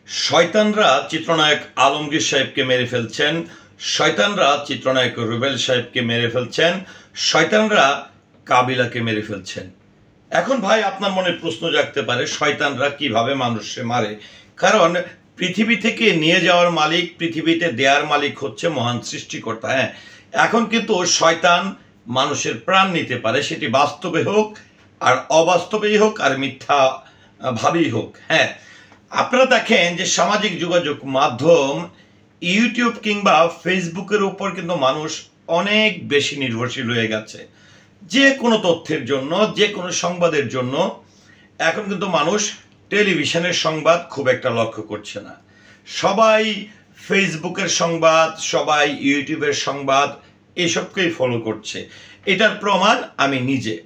শয়তানরা চিত্রনায়ক আলমগীর সাহেবকে মেরে ফেলছেন, শয়তানরা চিত্রনায়ক রুবেল সাহেবকে মেরে ফেলছেন, শয়তানরা কাবিলাকে মেরে ফেলছেন। এখন ভাই আপনার মনে প্রশ্ন জাগতে পারে, শয়তানরা কিভাবে মানুষকে মারে? কারণ পৃথিবী থেকে নিয়ে যাওয়ার মালিক, পৃথিবীতে দেয়ার মালিক হচ্ছে মহান সৃষ্টিকর্তা। হ্যাঁ, এখন কিন্তু শয়তান মানুষের প্রাণ নিতে পারে, সেটি বাস্তবে হোক আর অবাস্তবেই হোক আর মিথ্যা ভাবেই হোক। হ্যাঁ, আপনারা দেখেন যে সামাজিক যোগাযোগ মাধ্যম ইউটিউব কিংবা ফেসবুকের উপর কিন্তু মানুষ অনেক বেশি নির্ভরশীল হয়ে গেছে। যে কোনো তথ্যের জন্য, যে কোনো সংবাদের জন্য এখন কিন্তু মানুষ টেলিভিশনের সংবাদ খুব একটা লক্ষ্য করছে না। সবাই ফেসবুকের সংবাদ, সবাই ইউটিউবের সংবাদ এসবকেই ফলো করছে। এটার প্রমাণ আমি নিজে।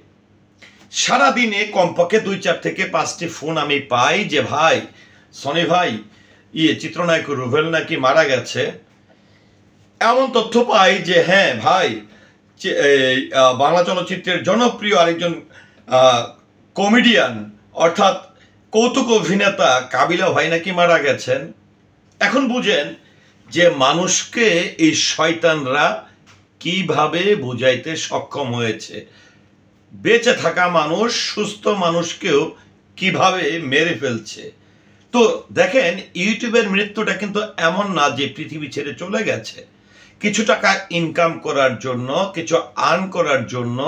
সারাদিনে কমপক্ষে 2-4 থেকে 5টি ফোন আমি পাই যে ভাই সনি ভাই চিত্রনায়ক রুবেল নাকি মারা গেছে। এমন তথ্য পাই যে হ্যাঁ ভাই, বাংলা চলচ্চিত্রের জনপ্রিয় আরেকজন কমেডিয়ান অর্থাৎ কৌতুক অভিনেতা কাবিলা ভাই নাকি মারা গেছেন। এখন বুঝেন যে মানুষকে এই শয়তানরা কিভাবে বুঝাইতে সক্ষম হয়েছে। বেঁচে থাকা মানুষ, সুস্থ মানুষকেও কিভাবে মেরে ফেলছে। তো দেখেন, ইউটিউবের মৃত্যুটা কিন্তু এমন না যে পৃথিবী ছেড়ে চলে গেছে। কিছু টাকা ইনকাম করার জন্য, কিছু আর্ন করার জন্য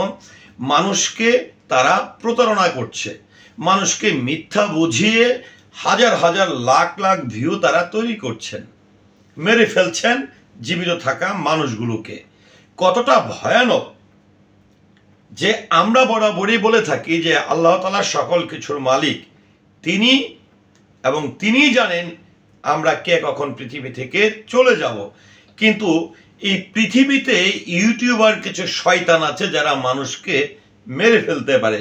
মানুষকে তারা প্রতারণা করছে। মানুষকে মিথ্যা বুঝিয়ে হাজার হাজার লাখ লাখ ভিউ তারা তৈরি করছেন, মেরে ফেলছেন জীবিত থাকা মানুষগুলোকে। কতটা ভয়ানক যে আমরা বরাবরই বলে থাকি যে আল্লাহ তাআলা সকল কিছুর মালিক, তিনি এবং তিনিই জানেন আমরা কে কখন পৃথিবী থেকে চলে যাব। কিন্তু এই পৃথিবীতে ইউটিউবার কিছু শয়তান আছে যারা মানুষকে মেরে ফেলতে পারে।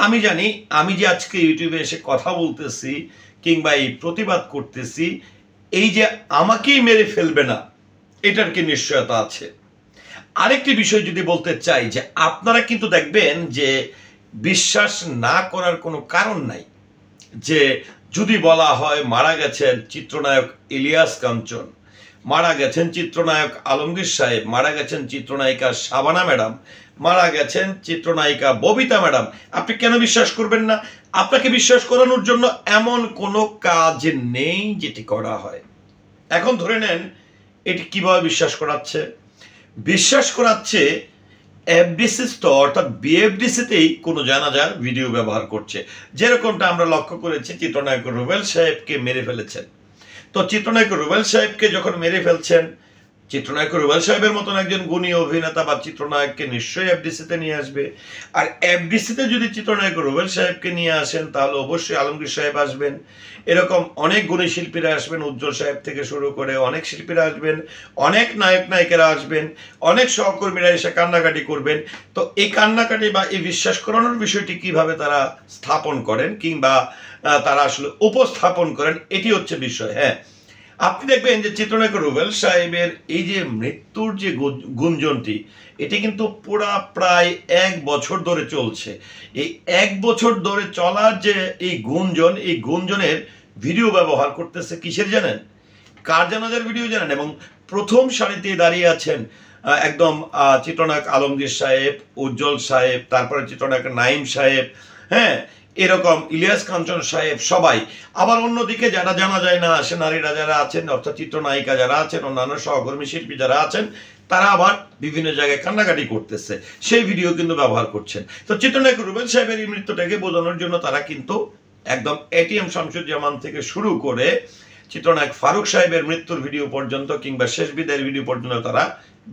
আমি জানি, আমি যে আজকে ইউটিউবে এসে কথা বলতেছি কিংবা এই প্রতিবাদ করতেছি, এই যে আমাকেই মেরে ফেলবে না এটার কি নিশ্চয়তা আছে? আরেকটি বিষয় যদি বলতে চাই যে আপনারা কিন্তু দেখবেন যে বিশ্বাস না করার কোনো কারণ নাই যে যদি বলা হয় মারা গেছেন চিত্রনায়ক ইলিয়াস কাঞ্চন, মারা গেছেন চিত্রনায়ক আলমগীর সাহেব, মারা গেছেন চিত্রনায়িকা শাবানা ম্যাডাম, মারা গেছেন চিত্রনায়িকা ববিতা ম্যাডাম, আপনি কেন বিশ্বাস করবেন না? আপনাকে বিশ্বাস করানোর জন্য এমন কোনো কাজ নেই যেটি করা হয়। এখন ধরে নেন এটি কিভাবে বিশ্বাস করাচ্ছে? বিশ্বাস করাচ্ছে এফডিসি অর্থাৎ বিএফডিসিতেই কোনো জানাজার ভিডিও ব্যবহার করছে। যেরকমটা আমরা লক্ষ্য করেছি, চিত্রনায়ক রুবেল সাহেবকে মেরে ফেলেছেন। তো চিত্রনায়ক রুবেল সাহেবকে যখন মেরে ফেলছেন, চিত্রনায়ক রুবেল সাহেবের মতন একজন গুণী অভিনেতা বা চিত্রনায়ককে নিশ্চয়ই এফডিসিতে নিয়ে আসবে। আর এফডিসিতে যদি চিত্রনায়ক রুবেল সাহেবকে নিয়ে আসেন তাহলে অবশ্যই আলমগীর সাহেব আসবেন, এরকম অনেক গুণী শিল্পীরা আসবেন, উজ্জ্বল সাহেব থেকে শুরু করে অনেক শিল্পীরা আসবেন, অনেক নায়ক নায়িকারা আসবেন, অনেক সহকর্মীরা এসে কান্নাকাটি করবেন। তো এই কান্নাকাটি বা এই বিশ্বাস করানোর বিষয়টি কিভাবে তারা স্থাপন করেন কিংবা তারা আসলে উপস্থাপন করেন, এটি হচ্ছে বিষয়। হ্যাঁ, আপনি দেখবেন যে চিত্রনায়ক রুবেল সাহেবের এই যে মৃত্যুর যে গুঞ্জনটি, এটি কিন্তু প্রায় 1 বছর ধরে চলছে। এই 1 বছর ধরে চলার যে এই গুঞ্জনের ভিডিও ব্যবহার করতেছে কিসের জানেন? কার জানাজার ভিডিও জানেন? এবং প্রথম সারিতে দাঁড়িয়ে আছেন একদম চিত্রনায়ক আলমগীর সাহেব, উজ্জ্বল সাহেব, তারপরে চিত্রনায়ক নাইম সাহেব, হ্যাঁ, এরকম ইলিয়াস কাঞ্চন সাহেব, সবাই। আবার অন্যদিকে যারা জানা যায় না আসে, নারীরা যারা আছেন অর্থাৎ চিত্রনায়িকা যারা আছেন, অন্যান্য সহকর্মী শিল্পী যারা আছেন, তারা আবার বিভিন্ন জায়গায় কান্নাকাটি করতেছে, সেই ভিডিও কিন্তু ব্যবহার করছেন। তো চিত্রনায়ক রুবেল সাহেবের এই মৃত্যুটাকে বোঝানোর জন্য তারা কিন্তু একদম এটিএম শামসুজ্জামান থেকে শুরু করে চিত্রনায়ক ফারুক সাহেবের মৃত্যুর ভিডিও পর্যন্ত কিংবা শেষ বিদায়ের ভিডিও পর্যন্ত তারা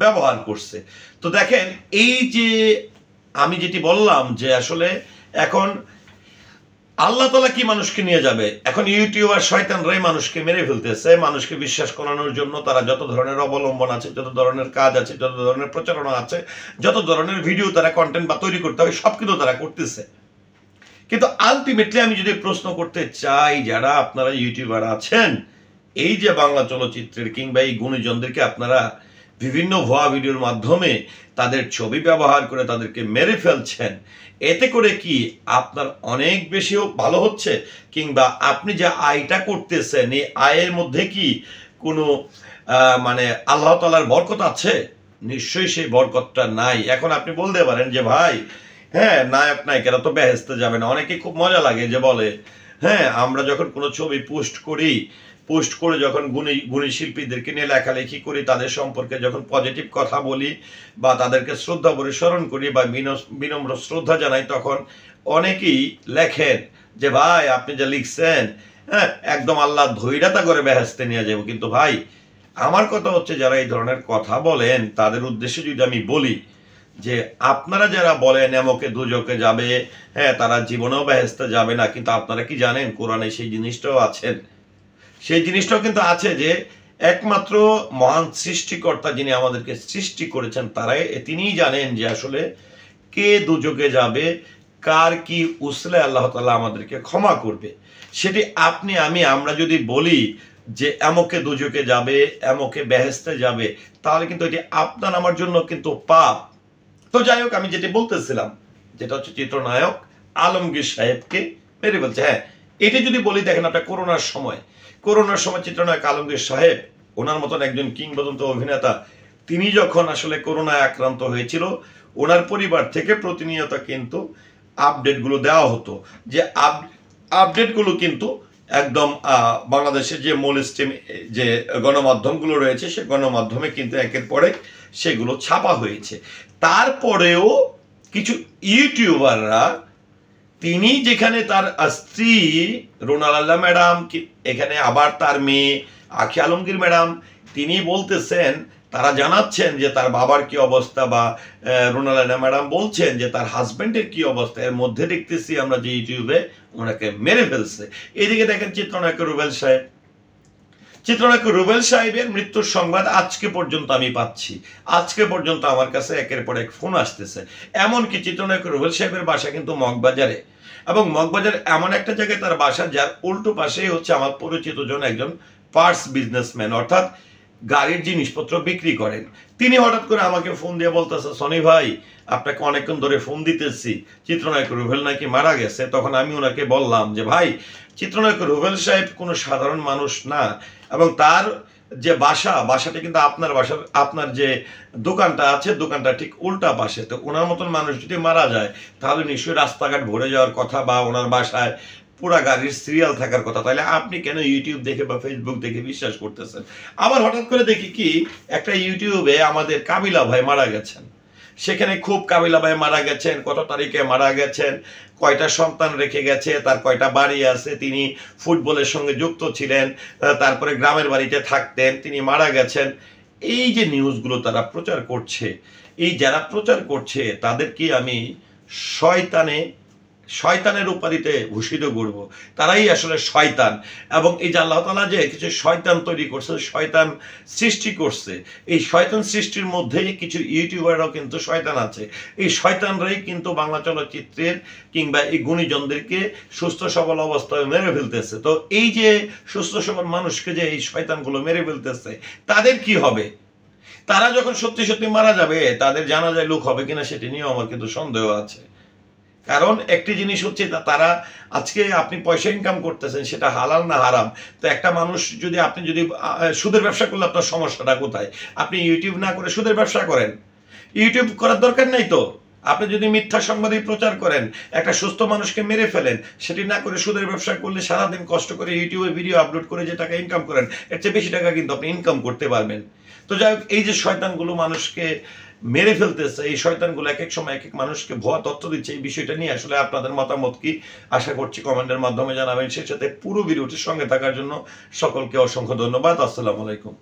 ব্যবহার করছে। তো দেখেন, এই যে আমি যেটি বললাম যে আসলে এখন আল্লাহ তাআলা কি মানুষকে নিয়ে যাবে? এখন ইউটিউবার শয়তানরাই মানুষকে মেরে ফেলতেছে। মানুষকে বিশ্বাস করানোর জন্য তারা যত ধরনের অবলম্বন আছে, যত ধরনের কাজ আছে, যত ধরনের প্রচারণা আছে, যত ধরনের ভিডিও তারা কন্টেন্ট বা তৈরি করতে হবে, সব কিন্তু তারা করতেছে। কিন্তু আলটিমেটলি আমি যদি প্রশ্ন করতে চাই, যারা আপনারা ইউটিউবার আছেন, এই যে বাংলা চলচ্চিত্রের কিংবা এই গুণীজনদেরকে আপনারা বিভিন্ন ভুয়া ভিডিওর মাধ্যমে তাদের ছবি ব্যবহার করে তাদেরকে মেরে ফেলছেন, এতে করে কি আপনার অনেক বেশিও ভালো হচ্ছে, কিংবা আপনি যে আয়টা করতেছেন এই আয়ের মধ্যে কি কোনো মানে আল্লাহ তাআলার বরকত আছে? নিশ্চয়ই সেই বরকতটা নাই। এখন আপনি বলতে পারেন যে ভাই, হ্যাঁ, নায়ক নায়িকারা তো বেহেশতে যাবে না। অনেকে খুব মজা লাগে যে বলে, হ্যাঁ, আমরা যখন কোনো ছবি পোস্ট করে যখন গুণী শিল্পীদেরকে নিয়ে লেখালেখি করি, তাদের সম্পর্কে যখন পজিটিভ কথা বলি বা তাদেরকে শ্রদ্ধা ভরে স্মরণ করি বা বিনম্র শ্রদ্ধা জানাই, তখন অনেকেই লেখেন যে ভাই আপনি যা লিখছেন, হ্যাঁ, একদম আল্লাহ ধৈর্যতা করে বেহেশতে নিয়ে যাবো। কিন্তু ভাই, আমার কথা হচ্ছে, যারা এই ধরনের কথা বলেন তাদের উদ্দেশ্যে যদি আমি বলি যে আপনারা যারা বলেন এমকে দুজকে যাবে, হ্যাঁ, তারা জীবনেও বেহেশতে যাবে না, কিন্তু আপনারা কি জানেন কোরআনে সেই জিনিসটাও আছেন? সেই জিনিসটাও কিন্তু আছে যে একমাত্র মহান সৃষ্টিকর্তা যিনি আমাদেরকে সৃষ্টি করেছেন তিনিই জানেন যে আসলে কে দুজকে যাবে, কার কি উসলে আল্লাহ তাআলা আমাদেরকে ক্ষমা করবে। সেটি আপনি আমরা যদি বলি যে এমকে দুজকে যাবে, এমকে বেহেশতে যাবে, তাহলে কিন্তু এটি আপনার আমার জন্য কিন্তু পাপ। তো যাই হোক, আমি যেটি বলতেছিলাম, যেটা হচ্ছে চিত্রনায়ক আলমগীর সাহেবকে মেরে ফেলছে। হ্যাঁ, এটি যদি বলি, দেখেন আপনার করোনার সময় চিত্রনায়ক আলমগীর সাহেব, ওনার মতন একজন কিংবদন্তি অভিনেতা, তিনি যখন আসলে করোনায় আক্রান্ত হয়েছিল, ওনার পরিবার থেকে প্রতিনিয়ত কিন্তু আপডেটগুলো দেওয়া হতো, যে আপডেটগুলো কিন্তু একদম বাংলাদেশের যে মূল স্ট্রিম যে গণমাধ্যমগুলো রয়েছে, সে গণমাধ্যমে কিন্তু একের পরে সেগুলো ছাপা হয়েছে। তারপরেও কিছু ইউটিউবাররা, তিনি যেখানে তার স্ত্রী রোনালাল্লাহ ম্যাডাম, এখানে আবার তার মেয়ে আখি আলমগীর ম্যাডাম, তিনি বলতেছেন, তারা জানাচ্ছেন যে তার বাবার কি অবস্থা, বা রোনালাল্লাহ ম্যাডাম বলছেন যে তার হাজব্যান্ডের কি অবস্থা। এর মধ্যে দেখতেছি আমরা যে ইউটিউবে ওনাকে মেরে ফেলছে। এদিকে দেখেন চিত্রনায়ক রুবেল সাহেবের মৃত্যুর সংবাদ আজকে পর্যন্ত আমি পাচ্ছি। আজকে পর্যন্ত আমার কাছে একের পর এক ফোন আসতেছে। এমনকি চিত্রনায়ক রুবেল সাহেবের বাসা কিন্তু মগবাজারে, এবং মগবাজার এমন একটা জায়গায় তার বাসা, যার উল্টো পাশেই হচ্ছে আমার পরিচিত একজন পার্টস বিজনেসম্যান, অর্থাৎ গাড়ির জিনিসপত্র বিক্রি করেন। তিনি হঠাৎ করে আমাকে ফোন দিয়ে বলতেছে, সনি ভাই, আপনাকে অনেকক্ষণ ধরে ফোন দিতেছি, চিত্রনায়ক রুবেল নাকি মারা গেছে। তখন আমি ওনাকে বললাম যে ভাই, চিত্রনায়ক রুবেল সাহেব কোনো সাধারণ মানুষ না, এবং তার যে বাসাটা কিন্তু আপনার যে দোকানটা আছে, দোকানটা ঠিক উল্টা পাশে। তো ওনার মতন মানুষ যদি মারা যায়, তাহলে নিশ্চয়ই রাস্তাঘাট ভরে যাওয়ার কথা, বা ওনার বাসায় পুরা গাড়ির সিরিয়াল থাকার কথা। তাহলে আপনি কেন ইউটিউব দেখে বা ফেসবুক দেখে বিশ্বাস করতেছেন? আবার হঠাৎ করে দেখি কি, একটা ইউটিউবে আমাদের কাবিলা ভাই মারা গেছেন। সেখানে খুব কাবিলা ভাই মারা গেছেন, কত তারিখে মারা গেছেন, কয়টা সন্তান রেখে গেছে, তার কয়টা বাড়ি আছে, তিনি ফুটবলের সঙ্গে যুক্ত ছিলেন, তারপরে গ্রামের বাড়িতে থাকতেন, তিনি মারা গেছেন। এই যে নিউজগুলো তারা প্রচার করছে, এই যারা প্রচার করছে তাদেরকে আমি শয়তানের উপাধিতে ভূষিত করব। তারাই আসলে শয়তান। এবং এই যে আল্লাহ তাআলা যে কিছু শয়তান তৈরি করছে, শয়তান সৃষ্টি করছে, এই শয়তান সৃষ্টির মধ্যেই কিছু ইউটিউবাররাও কিন্তু শয়তান আছে। এই শয়তানরাই কিন্তু বাংলা চলচ্চিত্রের কিংবা এই গুণীজনদেরকে সুস্থ সবল অবস্থায় মেরে ফেলতেছে। তো এই যে সুস্থ সবল মানুষকে যে এই শয়তানগুলো মেরে ফেলতেছে, তাদের কি হবে? তারা যখন সত্যি সত্যি মারা যাবে, তাদের জানাজায় লোক হবে কিনা সেটি নিয়েও আমার কিন্তু সন্দেহ আছে। কারণ একটি জিনিস হচ্ছে, তারা আজকে আপনি পয়সা ইনকাম করতেছেন, সেটা হালাল না হারাম। তো একটা মানুষ আপনি যদি সুদের ব্যবসা করলে আপনার সমস্যাটা কোথায়? আপনি ইউটিউব না করে সুদের ব্যবসা করেন, ইউটিউব করার দরকার নাই তো। আপনি যদি মিথ্যা সংবাদই প্রচার করেন, একটা সুস্থ মানুষকে মেরে ফেলেন, সেটি না করে সুদের ব্যবসা করলে সারাদিন কষ্ট করে ইউটিউবে ভিডিও আপলোড করে যে টাকা ইনকাম করেন, এর চেয়ে বেশি টাকা কিন্তু আপনি ইনকাম করতে পারবেন। তো যাই হোক, এই যে শয়তানগুলো মানুষকে মেরে ফেলতেছে, এই শয়তানগুলো এক এক সময় এক এক মানুষকে ভুয়া তথ্য দিচ্ছে, এই বিষয়টা নিয়ে আসলে আপনাদের মতামত কি, আশা করছি কমেন্টের মাধ্যমে জানাবেন। সেই সাথে পুরো ভিডিওটির সঙ্গে থাকার জন্য সকলকে অসংখ্য ধন্যবাদ। আসসালামু আলাইকুম।